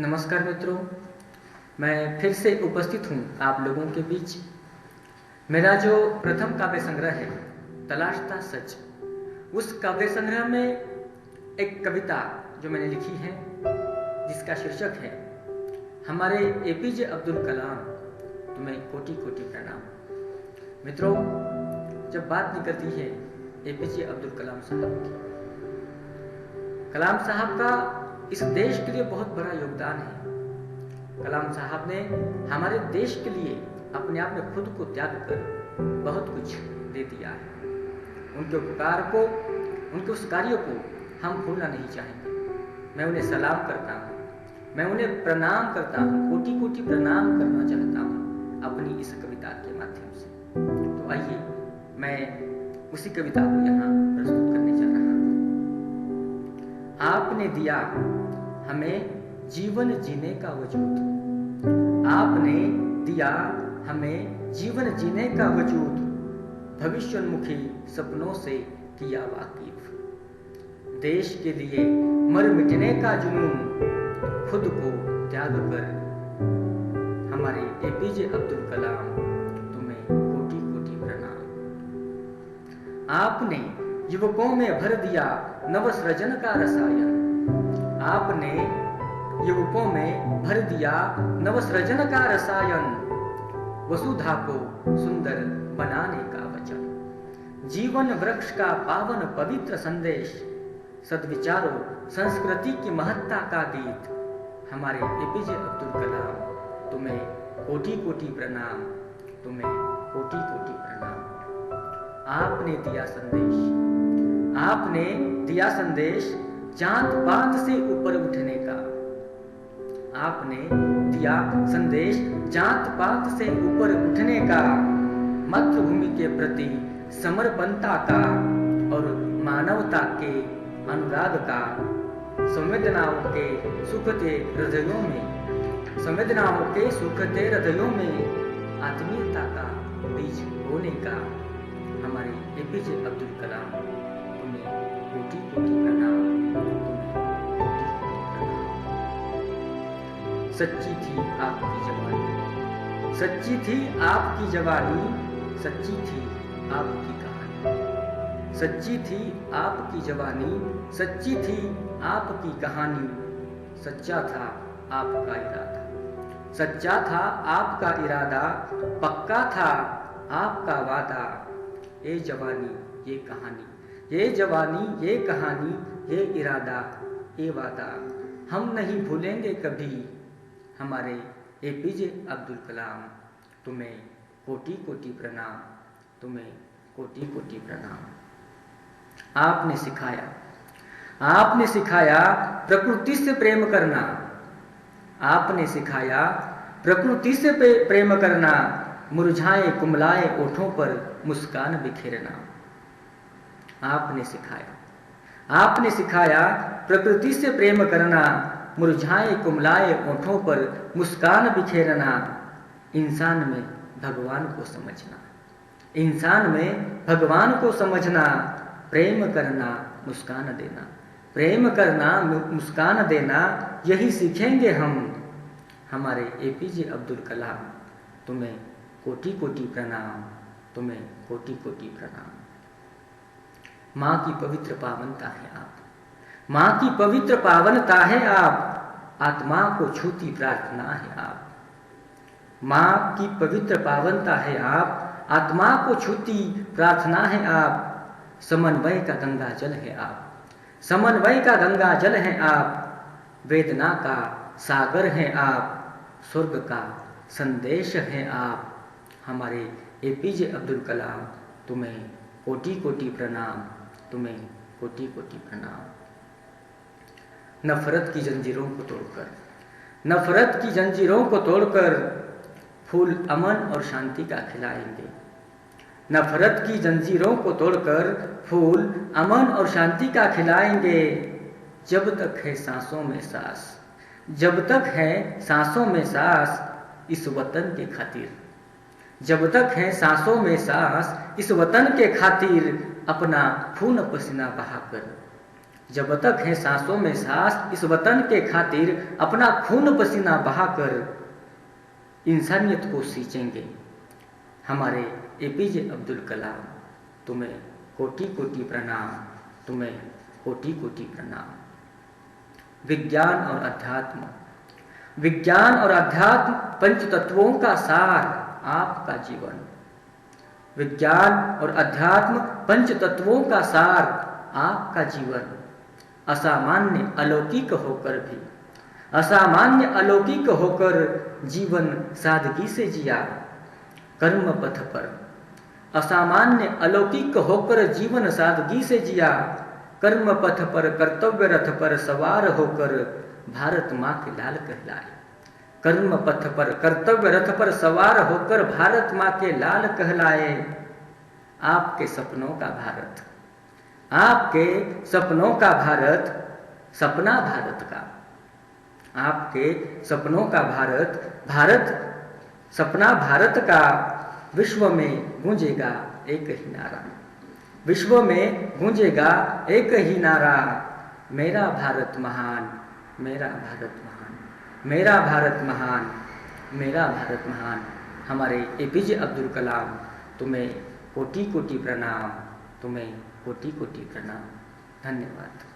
नमस्कार मित्रों, मैं फिर से उपस्थित हूँ आप लोगों के बीच। मेरा जो प्रथम काव्य संग्रह है तलाशता सच, उस काव्य संग्रह में एक कविता जो मैंने लिखी है जिसका शीर्षक है हमारे एपीजे अब्दुल कलाम, तुम्हें कोटि कोटि प्रणाम। मित्रों, जब बात निकलती है एपीजे अब्दुल कलाम साहब की, कलाम साहब का इस देश के लिए बहुत बड़ा योगदान है। कलाम साहब ने हमारे देश के लिए अपने आप में खुद को त्याग कर बहुत कुछ दे दिया है। उनके उपकार को, उनके उस कार्यों को हम भूलना नहीं चाहेंगे। मैं उन्हें सलाम करता हूँ, मैं उन्हें प्रणाम करता हूँ, कोटि कोटि प्रणाम करना चाहता हूँ अपनी इस कविता के माध्यम से। तो आइए मैं उसी कविता को यहाँ प्रस्तुत करने जा रहा हूँ। आपने दिया हमें जीवन जीने का वजूद, आपने दिया हमें जीवन जीने का वजूद, भविष्योन्मुखी सपनों से किया वाकिफ, देश के लिए मर मिटने का जुनून, खुद को त्याग कर हमारे एपीजे अब्दुल कलाम, तुम्हें कोटि कोटि प्रणाम। आपने युवकों में भर दिया नवसृजन का रसायन, आपने युवकों में भर दिया नवसृजन का रसायन, वसुधा को सुंदर बनाने का वचन, जीवन वृक्ष का पावन पवित्र संदेश, सद्विचारों संस्कृति की महत्ता का गीत, हमारे एपीजे अब्दुल कलाम, तुम्हें कोटि कोटि प्रणाम, तुम्हें कोटि कोटि प्रणाम। आपने दिया संदेश, आपने दिया संदेश जात पात से ऊपर उठने का, आपने दिया संदेश जात पात से ऊपर उठने का, मातृभूमि के प्रति समर्पणता का और मानवता के अनुराग का, संवेदनाओं के सुखते हृदयों में, संवेदनाओं के सुखते हृदयों में आत्मीयता का बीज बोने का, हमारे एपीजे अब्दुल कलाम, तुम्हें कोटि कोटि प्रणाम, तुम्हें कोटि कोटि प्रणाम। सच्ची थी आपकी जवानी, सच्ची थी आपकी जवानी, सच्ची थी आपकी कहानी, सच्ची थी आपकी जवानी, सच्ची थी आपकी कहानी, सच्चा था आपका इरादा, सच्चा था आपका इरादा, पक्का था आपका वादा, ये जवानी ये कहानी, ये जवानी ये कहानी, ये इरादा ये वादा, हम नहीं भूलेंगे कभी हमारे एपीजे अब्दुल कलाम, तुम्हें कोटि कोटि प्रणाम, तुम्हें कोटि कोटि प्रणाम। आपने सिखाया, आपने सिखाया प्रकृति से प्रेम करना, आपने सिखाया प्रकृति से प्रेम करना, मुरझाए कुमलाए ओठों पर मुस्कान बिखेरना। आपने सिखाया, आपने सिखाया प्रकृति से प्रेम करना, मुरझाए कुमलाए ओठों पर मुस्कान बिखेरना, इंसान में भगवान को समझना, इंसान में भगवान को समझना, प्रेम करना मुस्कान देना, प्रेम करना मुस्कान देना, यही सीखेंगे हम हमारे एपीजे अब्दुल कलाम, तुम्हें कोटि कोटि प्रणाम, तुम्हें कोटि कोटि प्रणाम। माँ की पवित्र पावनता है आप, माँ की पवित्र पावनता है आप, आत्मा को छूती प्रार्थना है आप, माँ की पवित्र पावनता है आप, आत्मा को छूती प्रार्थना है आप, समन्वय का गंगा जल है आप, समन्वय का गंगा जल है आप, वेदना का सागर है आप, स्वर्ग का संदेश है आप, हमारे एपीजे अब्दुल कलाम, तुम्हें कोटि कोटि प्रणाम, तुम्हें कोटि कोटि प्रणाम। नफरत की जंजीरों को तोड़कर, नफरत की जंजीरों को तोड़कर फूल अमन और शांति का खिलाएंगे, नफरत की जंजीरों को तोड़कर फूल अमन और शांति का खिलाएंगे, जब तक है सांसों में सांस, जब तक है सांसों में सांस, इस वतन के खातिर, जब तक है सांसों में सांस, इस वतन के खातिर अपना खून पसीना बहाकर जब तक है सांसों में सांस, इस वतन के खातिर अपना खून पसीना बहाकर इंसानियत को सींचेंगे। हमारे एपीजे अब्दुल कलाम, तुम्हें कोटि कोटि प्रणाम, तुम्हें कोटि कोटि प्रणाम। विज्ञान और अध्यात्म, विज्ञान और अध्यात्म पंच तत्वों का सार आपका जीवन। विज्ञान और अध्यात्म पंच तत्वों का सार आपका जीवन। असामान्य अलौकिक होकर भी, असामान्य अलौकिक होकर जीवन सादगी से जिया कर्म पथ पर। असामान्य अलौकिक होकर जीवन सादगी से जिया कर्म पथ पर। कर्तव्य रथ पर सवार होकर भारत माँ के लाल कहलाए। कर्म पथ पर कर्तव्य रथ पर सवार होकर भारत माँ के लाल कहलाए। आपके सपनों का भारत, आपके सपनों का भारत, सपना भारत का। आपके सपनों का भारत, भारत सपना भारत का। विश्व में गूंजेगा एक ही नारा, विश्व में गूंजेगा एक ही नारा। मेरा भारत महान, मेरा भारत महान, मेरा भारत महान, मेरा भारत महान। हमारे एपीजे अब्दुल कलाम, तुम्हें कोटि कोटि प्रणाम, तुम्हें कोटि कोटि प्रणाम। धन्यवाद।